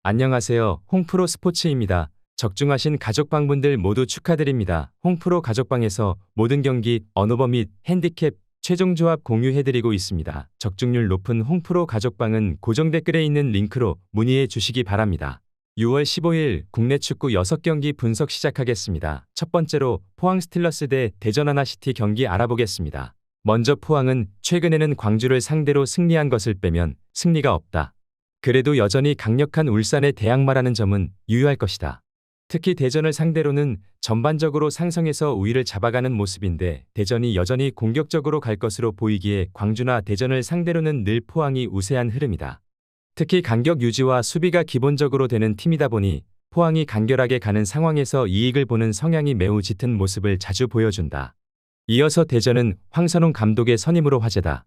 안녕하세요. 홍프로 스포츠입니다. 적중하신 가족방분들 모두 축하드립니다. 홍프로 가족방에서 모든 경기, 언오버 및 핸디캡, 최종 조합 공유해드리고 있습니다. 적중률 높은 홍프로 가족방은 고정 댓글에 있는 링크로 문의해 주시기 바랍니다. 6월 15일 국내 축구 6경기 분석 시작하겠습니다. 첫 번째로 포항 스틸러스 대 대전 하나시티 경기 알아보겠습니다. 먼저 포항은 최근에는 광주를 상대로 승리한 것을 빼면 승리가 없다. 그래도 여전히 강력한 울산에 대항마라는 점은 유효할 것이다. 특히 대전을 상대로는 전반적으로 상성에서 우위를 잡아가는 모습인데 대전이 여전히 공격적으로 갈 것으로 보이기에 광주나 대전을 상대로는 늘 포항이 우세한 흐름이다. 특히 간격 유지와 수비가 기본적으로 되는 팀이다 보니 포항이 간결하게 가는 상황에서 이익을 보는 성향이 매우 짙은 모습을 자주 보여준다. 이어서 대전은 황선홍 감독의 선임으로 화제다.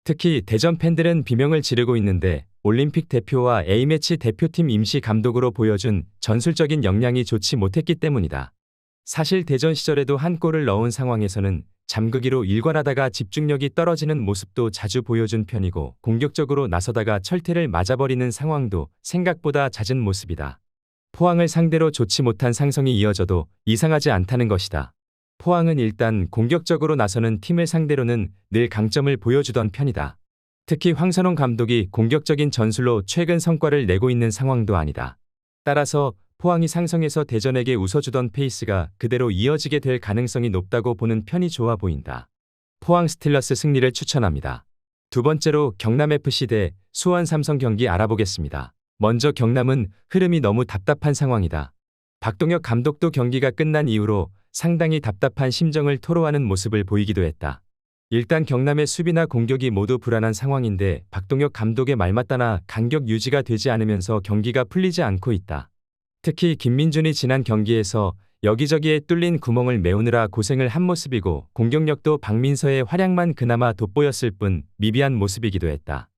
특히 대전 팬들은 비명을 지르고 있는데 올림픽 대표와 A매치 대표팀 임시 감독으로 보여준 전술적인 역량이 좋지 못했기 때문이다. 사실 대전 시절에도 한 골을 넣은 상황에서는 잠그기로 일관하다가 집중력이 떨어지는 모습도 자주 보여준 편이고 공격적으로 나서다가 철퇴를 맞아버리는 상황도 생각보다 잦은 모습이다. 포항을 상대로 좋지 못한 상성이 이어져도 이상하지 않다는 것이다. 포항은 일단 공격적으로 나서는 팀을 상대로는 늘 강점을 보여주던 편이다. 특히 황선홍 감독이 공격적인 전술로 최근 성과를 내고 있는 상황도 아니다. 따라서 포항이 상성에서 대전에게 웃어주던 페이스가 그대로 이어지게 될 가능성이 높다고 보는 편이 좋아 보인다. 포항 스틸러스 승리를 추천합니다. 두 번째로 경남FC 대 수원 삼성 경기 알아보겠습니다. 먼저 경남은 흐름이 너무 답답한 상황이다. 박동혁 감독도 경기가 끝난 이후로 상당히 답답한 심정을 토로하는 모습을 보이기도 했다. 일단 경남의 수비나 공격이 모두 불안한 상황인데 박동혁 감독의 말맞다나 간격 유지가 되지 않으면서 경기가 풀리지 않고 있다. 특히 김민준이 지난 경기에서 여기저기에 뚫린 구멍을 메우느라 고생을 한 모습이고 공격력도 박민서의 활약만 그나마 돋보였을 뿐 미비한 모습이기도 했다.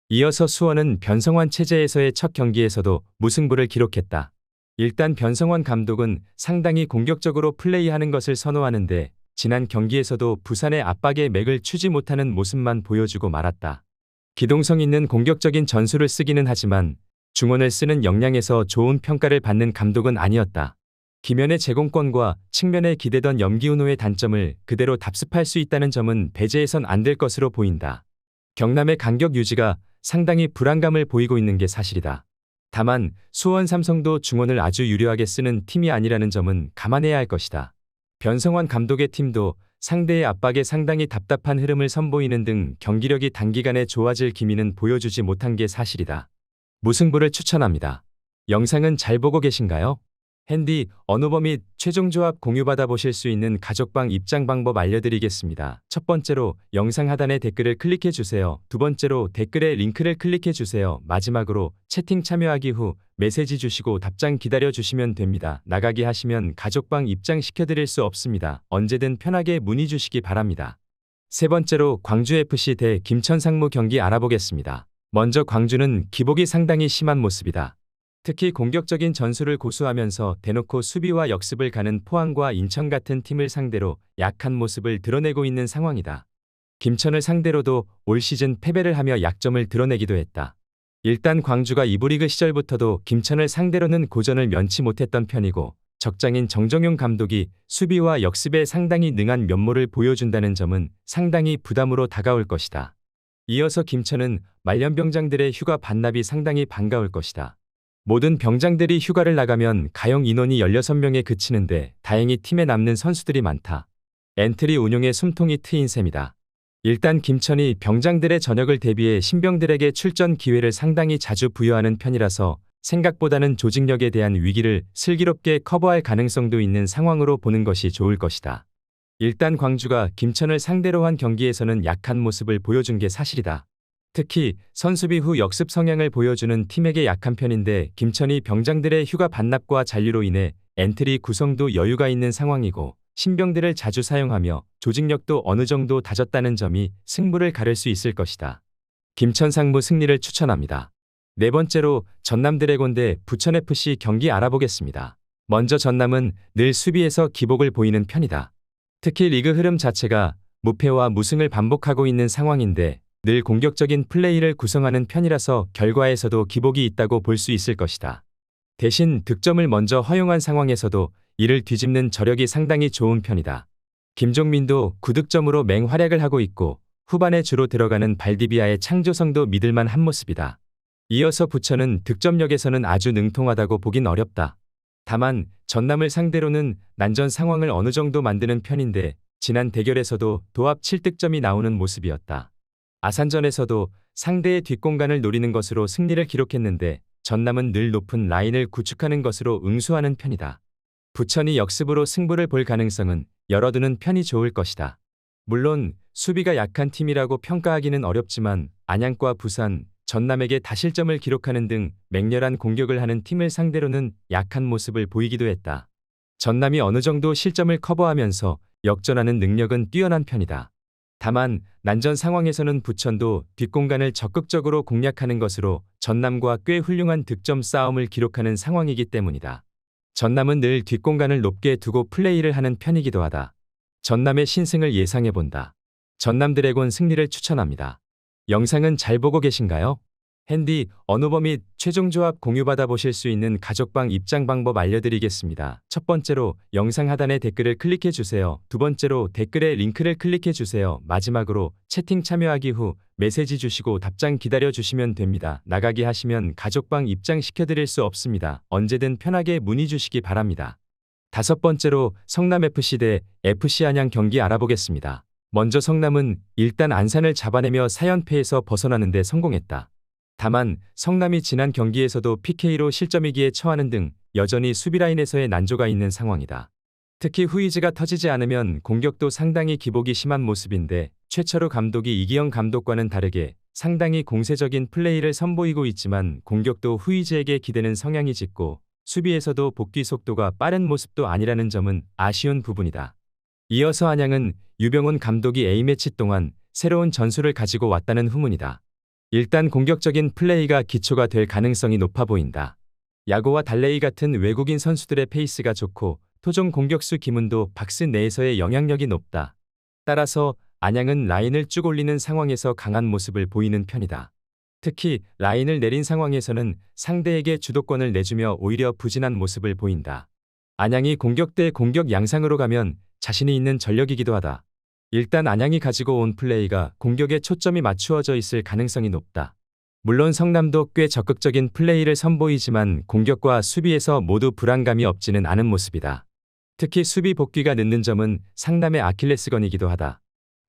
이어서 수원은 변성환 체제에서의 첫 경기에서도 무승부를 기록했다. 일단 변성환 감독은 상당히 공격적으로 플레이하는 것을 선호하는데 지난 경기에서도 부산의 압박에 맥을 추지 못하는 모습만 보여주고 말았다. 기동성 있는 공격적인 전술을 쓰기는 하지만 중원을 쓰는 역량에서 좋은 평가를 받는 감독은 아니었다. 기면의 제공권과 측면에 기대던 염기훈호의 단점을 그대로 답습할 수 있다는 점은 배제해선 안 될 것으로 보인다. 경남의 간격 유지가 상당히 불안감을 보이고 있는 게 사실이다. 다만 수원 삼성도 중원을 아주 유려하게 쓰는 팀이 아니라는 점은 감안해야 할 것이다. 변성환 감독의 팀도 상대의 압박에 상당히 답답한 흐름을 선보이는 등 경기력이 단기간에 좋아질 기미는 보여주지 못한 게 사실이다. 무승부를 추천합니다. 영상은 잘 보고 계신가요? 핸디, 언오버 및 최종 조합 공유받아 보실 수 있는 가족방 입장 방법 알려드리겠습니다. 첫 번째로 영상 하단에 댓글을 클릭해 주세요. 두 번째로 댓글에 링크를 클릭해 주세요. 마지막으로 채팅 참여하기 후 메시지 주시고 답장 기다려 주시면 됩니다. 나가기 하시면 가족방 입장 시켜드릴 수 없습니다. 언제든 편하게 문의 주시기 바랍니다. 세 번째로 광주FC 대 김천상무 경기 알아보겠습니다. 먼저 광주는 기복이 상당히 심한 모습이다. 특히 공격적인 전술을 고수하면서 대놓고 수비와 역습을 가는 포항과 인천 같은 팀을 상대로 약한 모습을 드러내고 있는 상황이다. 김천을 상대로도 올 시즌 패배를 하며 약점을 드러내기도 했다. 일단 광주가 2부 리그 시절부터도 김천을 상대로는 고전을 면치 못했던 편이고 적장인 정정용 감독이 수비와 역습에 상당히 능한 면모를 보여준다는 점은 상당히 부담으로 다가올 것이다. 이어서 김천은 말년병장들의 휴가 반납이 상당히 반가울 것이다. 모든 병장들이 휴가를 나가면 가용 인원이 16명에 그치는데 다행히 팀에 남는 선수들이 많다. 엔트리 운용에 숨통이 트인 셈이다. 일단 김천이 병장들의 전역을 대비해 신병들에게 출전 기회를 상당히 자주 부여하는 편이라서 생각보다는 조직력에 대한 위기를 슬기롭게 커버할 가능성도 있는 상황으로 보는 것이 좋을 것이다. 일단 광주가 김천을 상대로 한 경기에서는 약한 모습을 보여준 게 사실이다. 특히 선수비 후 역습 성향을 보여주는 팀에게 약한 편인데 김천이 병장들의 휴가 반납과 잔류로 인해 엔트리 구성도 여유가 있는 상황이고 신병들을 자주 사용하며 조직력도 어느 정도 다졌다는 점이 승부를 가를 수 있을 것이다. 김천 상무 승리를 추천합니다. 네 번째로 전남 드래곤 대 부천FC 경기 알아보겠습니다. 먼저 전남은 늘 수비에서 기복을 보이는 편이다. 특히 리그 흐름 자체가 무패와 무승을 반복하고 있는 상황인데 늘 공격적인 플레이를 구성하는 편이라서 결과에서도 기복이 있다고 볼 수 있을 것이다. 대신 득점을 먼저 허용한 상황에서도 이를 뒤집는 저력이 상당히 좋은 편이다. 김종민도 9득점으로 맹활약을 하고 있고 후반에 주로 들어가는 발디비아의 창조성도 믿을만 한 모습이다. 이어서 부천은 득점력에서는 아주 능통하다고 보긴 어렵다. 다만 전남을 상대로는 난전 상황을 어느 정도 만드는 편인데 지난 대결에서도 도합 7득점이 나오는 모습이었다. 아산전에서도 상대의 뒷공간을 노리는 것으로 승리를 기록했는데 전남은 늘 높은 라인을 구축하는 것으로 응수하는 편이다. 부천이 역습으로 승부를 볼 가능성은 열어두는 편이 좋을 것이다. 물론 수비가 약한 팀이라고 평가하기는 어렵지만 안양과 부산, 전남에게 다실점을 기록하는 등 맹렬한 공격을 하는 팀을 상대로는 약한 모습을 보이기도 했다. 전남이 어느 정도 실점을 커버하면서 역전하는 능력은 뛰어난 편이다. 다만 난전 상황에서는 부천도 뒷공간을 적극적으로 공략하는 것으로 전남과 꽤 훌륭한 득점 싸움을 기록하는 상황이기 때문이다. 전남은 늘 뒷공간을 높게 두고 플레이를 하는 편이기도 하다. 전남의 신승을 예상해본다. 전남 드래곤 승리를 추천합니다. 영상은 잘 보고 계신가요? 핸디, 언어버 및 최종 조합 공유받아 보실 수 있는 가족방 입장 방법 알려드리겠습니다. 첫 번째로 영상 하단에 댓글을 클릭해 주세요. 두 번째로 댓글에 링크를 클릭해 주세요. 마지막으로 채팅 참여하기 후 메시지 주시고 답장 기다려 주시면 됩니다. 나가기 하시면 가족방 입장 시켜드릴 수 없습니다. 언제든 편하게 문의 주시기 바랍니다. 다섯 번째로 성남FC 대 FC 안양 경기 알아보겠습니다. 먼저 성남은 일단 안산을 잡아내며 4연패에서 벗어나는 데 성공했다. 다만 성남이 지난 경기에서도 PK로 실점위기에 처하는 등 여전히 수비라인에서의 난조가 있는 상황이다. 특히 후이즈가 터지지 않으면 공격도 상당히 기복이 심한 모습인데 최철우 감독이 이기영 감독과는 다르게 상당히 공세적인 플레이를 선보이고 있지만 공격도 후이즈에게 기대는 성향이 짙고 수비에서도 복귀 속도가 빠른 모습도 아니라는 점은 아쉬운 부분이다. 이어서 안양은 유병훈 감독이 A매치 동안 새로운 전술을 가지고 왔다는 후문이다. 일단 공격적인 플레이가 기초가 될 가능성이 높아 보인다. 야고와 달레이 같은 외국인 선수들의 페이스가 좋고 토종 공격수 김은도 박스 내에서의 영향력이 높다. 따라서 안양은 라인을 쭉 올리는 상황에서 강한 모습을 보이는 편이다. 특히 라인을 내린 상황에서는 상대에게 주도권을 내주며 오히려 부진한 모습을 보인다. 안양이 공격 대 공격 양상으로 가면 자신이 있는 전력이기도 하다. 일단 안양이 가지고 온 플레이가 공격에 초점이 맞추어져 있을 가능성이 높다. 물론 성남도 꽤 적극적인 플레이를 선보이지만 공격과 수비에서 모두 불안감이 없지는 않은 모습이다. 특히 수비 복귀가 늦는 점은 상남의 아킬레스건이기도 하다.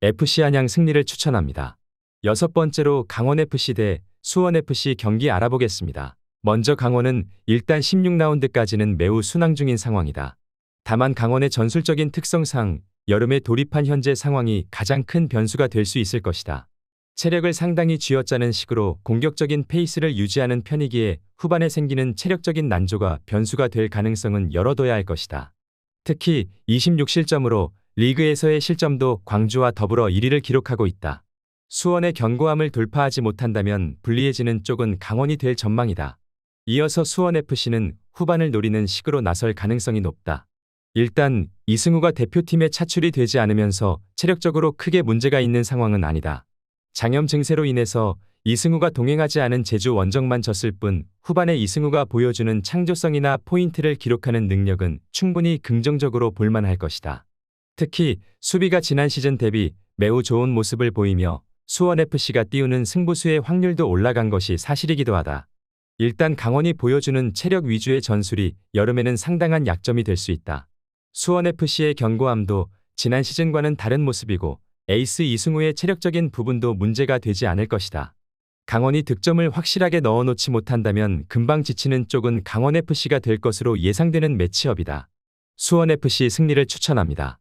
FC 안양 승리를 추천합니다. 여섯 번째로 강원FC 대 수원FC 경기 알아보겠습니다. 먼저 강원은 일단 16라운드까지는 매우 순항 중인 상황이다. 다만 강원의 전술적인 특성상 여름에 돌입한 현재 상황이 가장 큰 변수가 될 수 있을 것이다. 체력을 상당히 쥐어짜는 식으로 공격적인 페이스를 유지하는 편이기에 후반에 생기는 체력적인 난조가 변수가 될 가능성은 열어둬야 할 것이다. 특히 26실점으로 리그에서의 실점도 광주와 더불어 1위를 기록하고 있다. 수원의 견고함을 돌파하지 못한다면 불리해지는 쪽은 강원이 될 전망이다. 이어서 수원FC는 후반을 노리는 식으로 나설 가능성이 높다. 일단 이승우가 대표팀에 차출이 되지 않으면서 체력적으로 크게 문제가 있는 상황은 아니다. 장염 증세로 인해서 이승우가 동행하지 않은 제주 원정만 졌을 뿐 후반에 이승우가 보여주는 창조성이나 포인트를 기록하는 능력은 충분히 긍정적으로 볼만할 것이다. 특히 수비가 지난 시즌 대비 매우 좋은 모습을 보이며 수원FC가 띄우는 승부수의 확률도 올라간 것이 사실이기도 하다. 일단 강원이 보여주는 체력 위주의 전술이 여름에는 상당한 약점이 될 수 있다. 수원FC의 견고함도 지난 시즌과는 다른 모습이고 에이스 이승우의 체력적인 부분도 문제가 되지 않을 것이다. 강원이 득점을 확실하게 넣어놓지 못한다면 금방 지치는 쪽은 강원FC가 될 것으로 예상되는 매치업이다. 수원FC 승리를 추천합니다.